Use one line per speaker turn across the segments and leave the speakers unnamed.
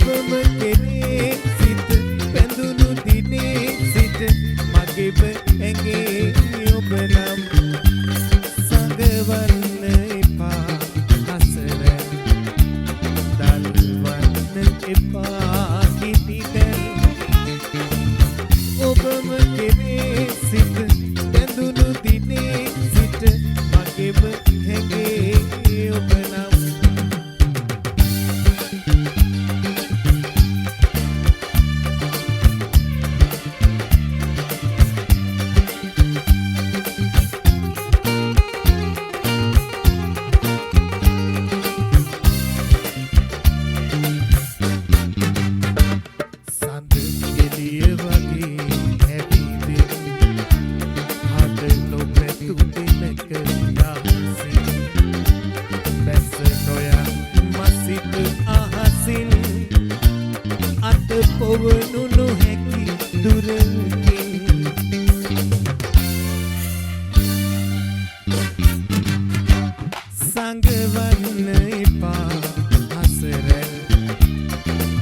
ඔබම කෙරේ සිත පැඳුණු දිනේ සිට මගේම ඇඟේ ඔබ නම් සඟවන්න එපා හසරන් දල්වන්න එපා හිතිතැන් ඔබම කෙරේ සිත පැඳුණු දිනේ සිට මගේම ඇඟේ ඔබ නම් පොවනු හැකි දුරකින් සංගවන්න එපා හසරන්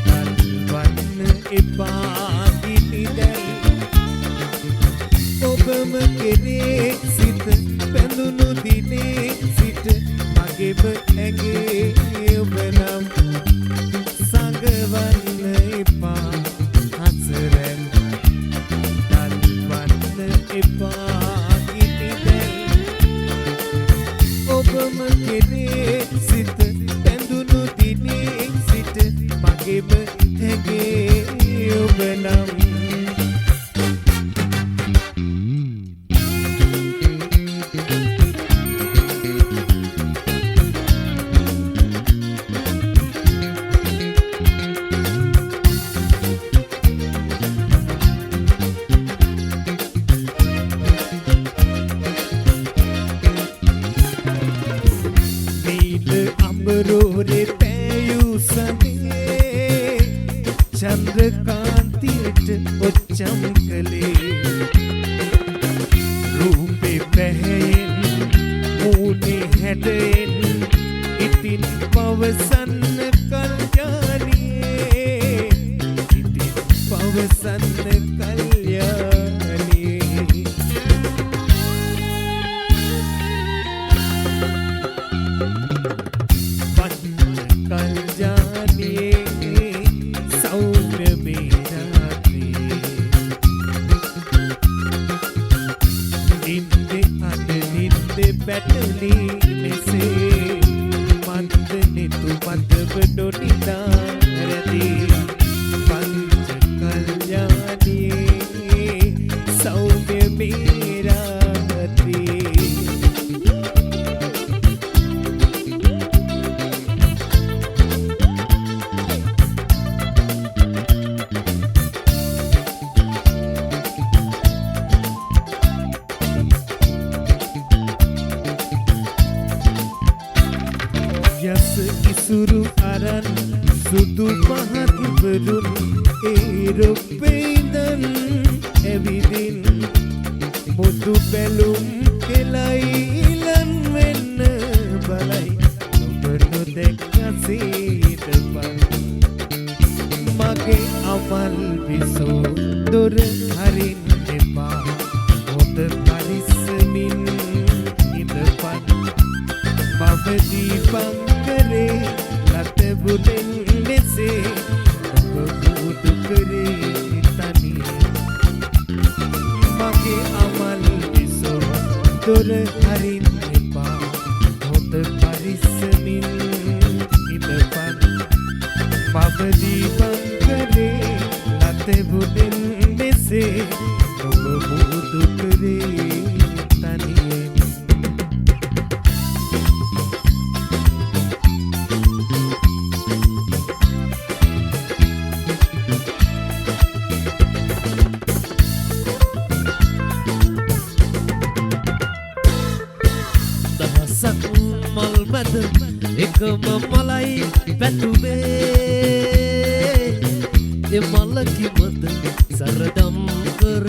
දල්වන්න එපා හිතිදැන් ඔබම කෙරේ සිත පැඳුණු දිනේ සිට මගේම ඇඟේ ඔබ නම් සංගවන්න එපා හසරන් දල්වන්න එපා හිතිදැන් ඔබම කෙරේ සිත පැඳුණු දිනේ සිට මගේම ඇඟේ ඔබ නම් අඹරෝරේ පෑයූ සඳේ චන්ද්‍රකාන්තියට ඔච්චම් කළේ රූපේ පැහැයෙන් මූණේ හැඩයෙන් ඉතින් පවසන්න කල්යාණියේ ඉතින් පවසන්න කල්යාණියේ बैठली में मंद ने तू मंद बडोनिता रती पंच कल्याणी सौम्य मेरा ती यस इसुरु अरन सुदु महदिवरुन एरोप्लेन एविदिन मुदु बेलुम केलाइलन वेन्न බලයි ඔබ දෙක්කසීට පන් මගේ අමල් විසෝ දොර හරින්න එපා හොඳ පරිස්සමින් ඉඳපන් බවදීපන් කරේ ලතබුලෙන් මෙසේ ඔබ බුදු කරේ තනි මගේ අමල් විසෝ දොර හරින්න එපා හොඳ පරිස්සමින් ඉඳපන් බවදීපන් කරේ ලතබුලෙන් මෙසේ ඔබ බුදු කරේ තනියෙන් එකම මලයි පැතුවේ ඒ මල කිමද සරදම් කර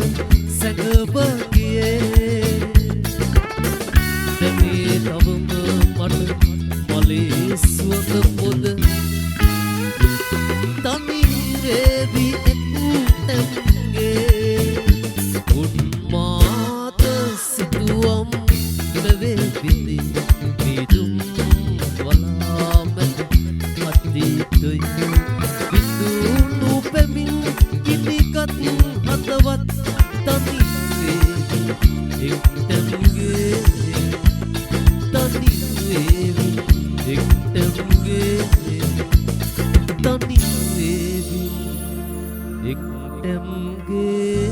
සැඟව ගියේ දෙමේ තවම මට මලේ සුවඳ පොද තනි මතයි බිඳුණු පැමින් ඉදිකත් හදවත් තනිවේ එක්තැන්ගේ තනිවේවි එක්තැන්ගේ තනිවේවි එක්තැන්ගේ